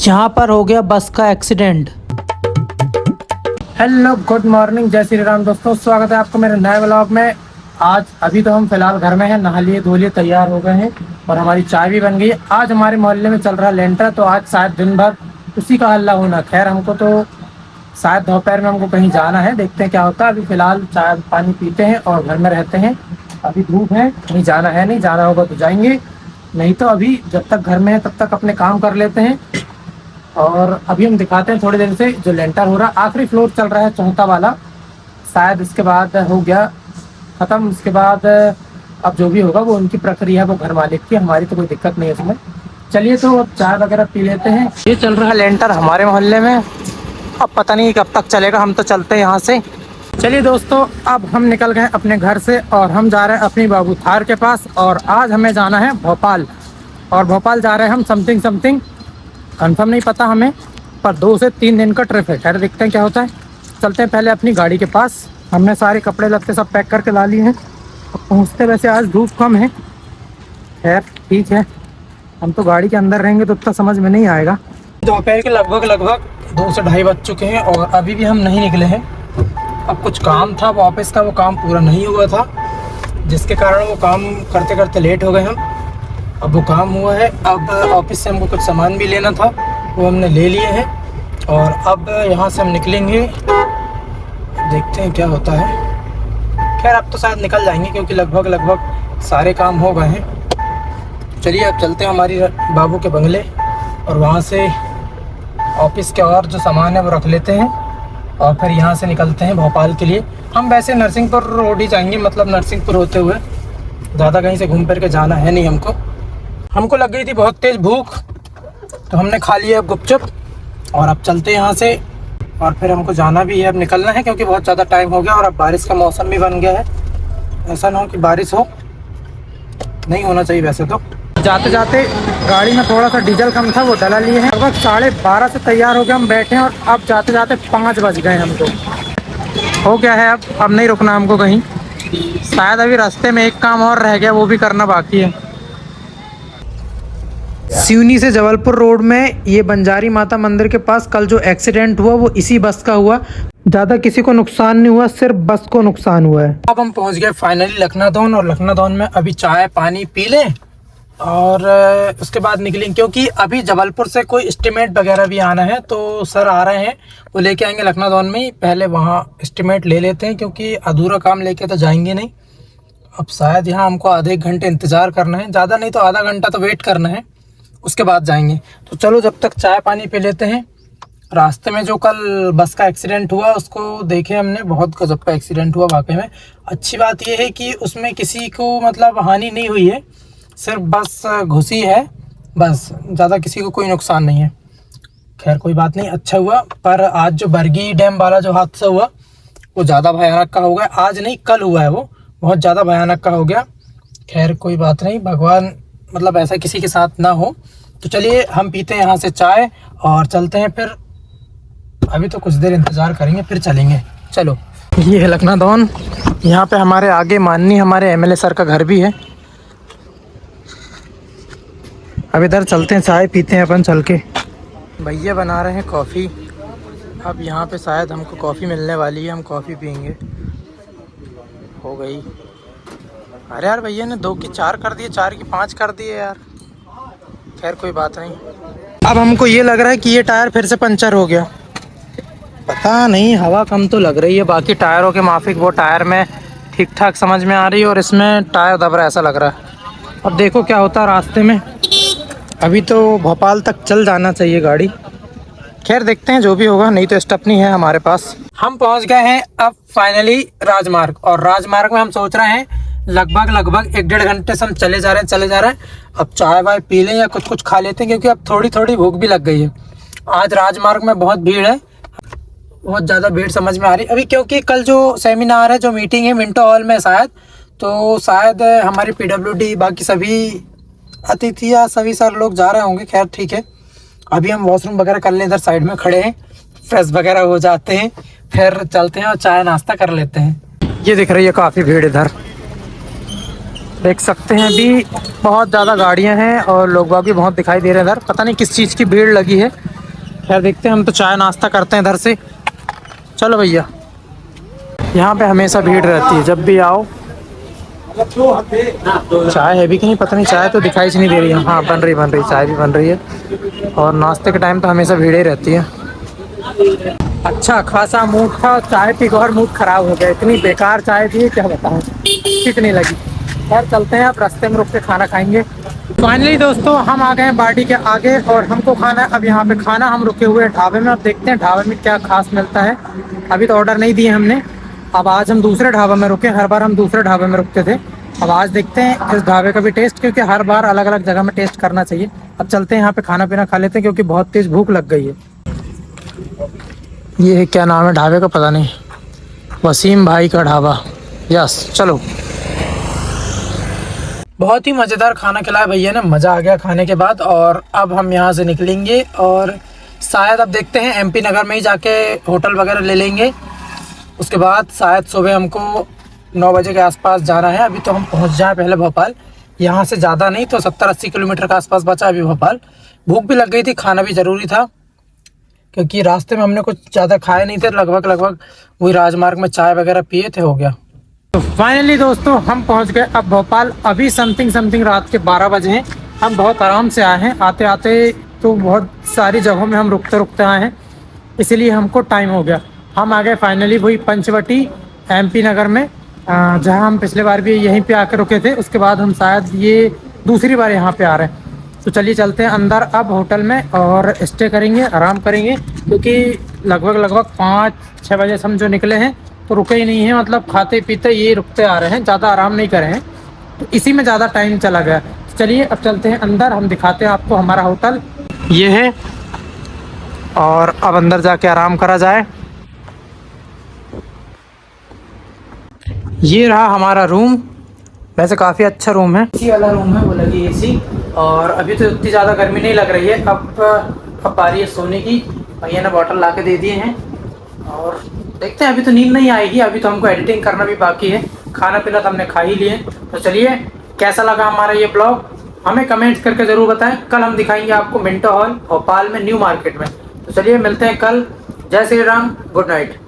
जहां पर हो गया बस का एक्सीडेंट। हेलो गुड मॉर्निंग, जय श्री राम दोस्तों, स्वागत है आपको मेरे नए व्लॉग में। आज अभी तो हम फिलहाल घर में हैं, नहा लिए धो लिए तैयार हो गए हैं और हमारी चाय भी बन गई है। आज हमारे मोहल्ले में चल रहा लेंटर, तो आज शायद दिन भर उसी का हल्ला होना। खैर हमको तो शायद दोपहर में हमको कहीं जाना है, देखते हैं क्या होता है। अभी फिलहाल चाय पानी पीते हैं और घर में रहते हैं। अभी धूप है, कहीं जाना है नहीं, जाना होगा तो जाएंगे, नहीं तो अभी जब तक घर में है तब तक अपने काम कर लेते हैं। और अभी हम दिखाते हैं थोड़ी देर से जो लेंटर हो रहा है, आखिरी फ्लोर चल रहा है, चौथा वाला शायद इसके बाद हो गया ख़त्म। इसके बाद अब जो भी होगा वो उनकी प्रक्रिया है, वो घर मालिक की, हमारी तो कोई दिक्कत नहीं है इसमें। चलिए तो अब चाय वगैरह पी लेते हैं। ये चल रहा है लेंटर हमारे मोहल्ले में, अब पता नहीं कब तक चलेगा, हम तो चलते हैं यहाँ से। चलिए दोस्तों, अब हम निकल गए अपने घर से और हम जा रहे हैं अपनी बाबू थार के पास। और आज हमें जाना है भोपाल, और भोपाल जा रहे हैं हम समथिंग कंफर्म नहीं पता हमें, पर 2 से 3 दिन का ट्रिप है। खैर देखते हैं क्या होता है। चलते हैं पहले अपनी गाड़ी के पास। हमने सारे कपड़े लत्ते सब पैक करके ला लिए हैं। अब पहुँचते वैसे आज धूप कम है, खैर ठीक है, हम तो गाड़ी के अंदर रहेंगे तो उतना समझ में नहीं आएगा। दोपहर के लगभग 2 से ढाई बज चुके हैं और अभी भी हम नहीं निकले हैं। अब कुछ काम था ऑफिस का, वो काम पूरा नहीं हुआ था, जिसके कारण वो काम करते करते लेट हो गए हम। अब वो काम हुआ है, अब ऑफिस से हमको कुछ सामान भी लेना था, वो हमने ले लिए हैं और अब यहाँ से हम निकलेंगे, देखते हैं क्या होता है। खैर अब तो शायद निकल जाएंगे क्योंकि लगभग सारे काम हो गए हैं। चलिए अब चलते हैं हमारी बाबू के बंगले और वहाँ से ऑफिस के और जो सामान है वो रख लेते हैं और फिर यहाँ से निकलते हैं भोपाल के लिए। हम वैसे नरसिंहपुर रोड ही जाएंगे, मतलब नरसिंहपुर होते हुए, ज़्यादा कहीं से घूम फिर के जाना है नहीं हमको लग गई थी बहुत तेज़ भूख, तो हमने खा लिया गुपचुप और अब चलते हैं यहाँ से। और फिर हमको जाना भी है, अब निकलना है क्योंकि बहुत ज़्यादा टाइम हो गया और अब बारिश का मौसम भी बन गया है। ऐसा ना हो कि बारिश हो, नहीं होना चाहिए वैसे तो। जाते जाते गाड़ी में थोड़ा सा डीजल कम था, वो डला लिए हैं। लगभग 12:30 से तैयार हो गए हम बैठे हैं और अब जाते जाते 5 बज गए हमको। हो गया है अब नहीं रुकना हमको कहीं। शायद अभी रास्ते में एक काम और रह गया, वो भी करना बाकी है। सिवनी से जबलपुर रोड में ये बंजारी माता मंदिर के पास कल जो एक्सीडेंट हुआ वो इसी बस का हुआ। ज़्यादा किसी को नुकसान नहीं हुआ, सिर्फ बस को नुकसान हुआ है। अब हम पहुंच गए फाइनली लखनादौन, और लखनादौन में अभी चाय पानी पी लें और उसके बाद निकलेंगे, क्योंकि अभी जबलपुर से कोई एस्टीमेट वगैरह भी आना है, तो सर आ रहे हैं, वो लेके आएंगे लखनादौन में ही। पहले वहाँ एस्टीमेट ले लेते हैं क्योंकि अधूरा काम लेके तो जाएंगे नहीं। अब शायद यहाँ हमको आधे एक घंटे इंतज़ार करना है, ज़्यादा नहीं तो आधा घंटा तो वेट करना है, उसके बाद जाएंगे। तो चलो जब तक चाय पानी पी लेते हैं। रास्ते में जो कल बस का एक्सीडेंट हुआ उसको देखे हमने, बहुत गजब का एक्सीडेंट हुआ वाकई में। अच्छी बात यह है कि उसमें किसी को मतलब हानि नहीं हुई है, सिर्फ बस घुसी है, बस ज़्यादा किसी को कोई नुकसान नहीं है। खैर कोई बात नहीं, अच्छा हुआ। पर आज जो बरगी डैम वाला जो हादसा हुआ वो ज़्यादा भयानक का हो गया। आज नहीं कल हुआ है, वो बहुत ज़्यादा भयानक का हो गया। खैर कोई बात नहीं, भगवान मतलब ऐसा किसी के साथ ना हो। तो चलिए हम पीते हैं यहाँ से चाय और चलते हैं फिर। अभी तो कुछ देर इंतज़ार करेंगे फिर चलेंगे। चलो, ये है लखनादौन, यहाँ पे हमारे आगे माननीय हमारे एमएलए सर का घर भी है। अब इधर चलते हैं, चाय पीते हैं अपन चल के। भैया बना रहे हैं कॉफ़ी, अब यहाँ पे शायद हमको कॉफ़ी मिलने वाली है, हम कॉफ़ी पियेंगे। हो गई। अरे यार भैया ने 2 की 4 कर दिए, 4 की 5 कर दिए यार। खैर कोई बात नहीं। अब हमको ये लग रहा है कि ये टायर फिर से पंचर हो गया, पता नहीं, हवा कम तो लग रही है। बाकी टायरों के माफिक वो टायर में ठीक ठाक समझ में आ रही है और इसमें टायर दब रहा है ऐसा लग रहा है। अब देखो क्या होता है रास्ते में। अभी तो भोपाल तक चल जाना चाहिए गाड़ी। खैर देखते हैं जो भी होगा, नहीं तो स्टेपनी है हमारे पास। हम पहुंच गए हैं अब फाइनली राजमार्ग, और राजमार्ग में हम सोच रहे हैं लगभग 1-1.5 घंटे से हम चले जा रहे हैं। अब चाय वाय पी लें या कुछ खा लेते हैं क्योंकि अब थोड़ी भूख भी लग गई है। आज राजमार्ग में बहुत भीड़ है, बहुत ज़्यादा भीड़ समझ में आ रही है अभी, क्योंकि कल जो सेमिनार है, जो मीटिंग है मिंटो हॉल में शायद हमारी PWD बाकी सभी अतिथि या सभी सर लोग जा रहे होंगे। खैर ठीक है, अभी हम वॉशरूम वगैरह कर लें, इधर साइड में खड़े हैं, फ्रेश वगैरह हो जाते हैं, फिर चलते हैं और चाय नाश्ता कर लेते हैं। ये दिख रही है काफ़ी भीड़, इधर देख सकते हैं। अभी बहुत ज़्यादा गाड़ियां हैं और लोग भी बहुत दिखाई दे रहे हैं इधर, पता नहीं किस चीज़ की भीड़ लगी है। खैर देखते हैं, हम तो चाय नाश्ता करते हैं इधर से। चलो भैया, यहाँ पे हमेशा भीड़ रहती है जब भी आओ। चाय है भी कि नहीं पता नहीं, चाय तो दिखाई से नहीं दे रही है। हाँ बन रही चाय भी बन रही है। और नाश्ते के टाइम तो हमेशा भीड़ ही रहती है। अच्छा खासा मूड था, चाय पी के और मूड खराब हो गया। इतनी बेकार चाय थी क्या बताऊँ, ठीक नहीं लगी। खैर चलते हैं, अब रास्ते में रुक के खाना खाएंगे। फाइनली दोस्तों हम आ गए हैं बाड़ी के आगे और हमको खाना है अब यहाँ पे खाना। हम रुके हुए हैं ढाबे में, अब देखते हैं ढाबे में क्या खास मिलता है। अभी तो ऑर्डर नहीं दिए हमने। अब आज हम दूसरे ढाबे में रुके, हर बार हम दूसरे ढाबे में रुकते थे। अब आज देखते हैं इस ढाबे का भी टेस्ट, क्योंकि हर बार अलग अलग जगह में टेस्ट करना चाहिए। अब चलते हैं यहाँ पे खाना पीना खा लेते हैं, क्योंकि बहुत तेज़ भूख लग गई है। ये क्या नाम है ढाबे का पता नहीं, वसीम भाई का ढाबा। यस चलो। बहुत ही मज़ेदार खाना खिलाया भैया ने, मज़ा आ गया खाने के बाद। और अब हम यहाँ से निकलेंगे और शायद अब देखते हैं एमपी नगर में ही जाके होटल वगैरह ले लेंगे। उसके बाद शायद सुबह हमको 9 बजे के आसपास जाना है। अभी तो हम पहुँच जाएँ पहले भोपाल, यहाँ से ज़्यादा नहीं तो 70-80 किलोमीटर के आसपास बचा अभी भोपाल। भूख भी लग गई थी, खाना भी ज़रूरी था, क्योंकि रास्ते में हमने कुछ ज़्यादा खाए नहीं थे। लगभग वही राजमार्ग में चाय वगैरह पिए थे, हो गया। तो फाइनली दोस्तों हम पहुंच गए अब भोपाल। अभी समथिंग रात के 12 बजे हैं। हम बहुत आराम से आए हैं, आते आते तो बहुत सारी जगहों में हम रुकते आए हैं, इसीलिए हमको टाइम हो गया। हम आ गए फाइनली वही पंचवटी एमपी नगर में, जहां हम पिछले बार भी यहीं पे आकर रुके थे। उसके बाद हम शायद ये दूसरी बार यहाँ पे आ रहे हैं। तो चलिए चलते हैं अंदर अब होटल में और स्टे करेंगे, आराम करेंगे, क्योंकि लगभग 5-6 बजे से हम जो निकले हैं तो रुके ही नहीं हैं। मतलब खाते पीते ये रुकते आ रहे हैं, ज़्यादा आराम नहीं करे हैं, तो इसी में ज़्यादा टाइम चला गया। तो चलिए अब चलते हैं अंदर, हम दिखाते हैं आपको हमारा होटल ये है। और अब अंदर जाके आराम करा जाए। ये रहा हमारा रूम, वैसे काफ़ी अच्छा रूम है। एसी वाला रूम है, वो लगी एसी। और अभी तो इतनी ज़्यादा गर्मी नहीं लग रही है। अब बारी है सोने की। भैया ने बॉटल ला के दे दिए हैं और देखते हैं। अभी तो नींद नहीं आएगी, अभी तो हमको एडिटिंग करना भी बाकी है। खाना पीना तो हमने खा ही लिए। तो चलिए, कैसा लगा हमारा ये ब्लॉग हमें कमेंट करके ज़रूर बताएं। कल हम दिखाएंगे आपको मिंटो हॉल भोपाल में, न्यू मार्केट में। तो चलिए मिलते हैं कल। जय श्री राम, गुड नाइट।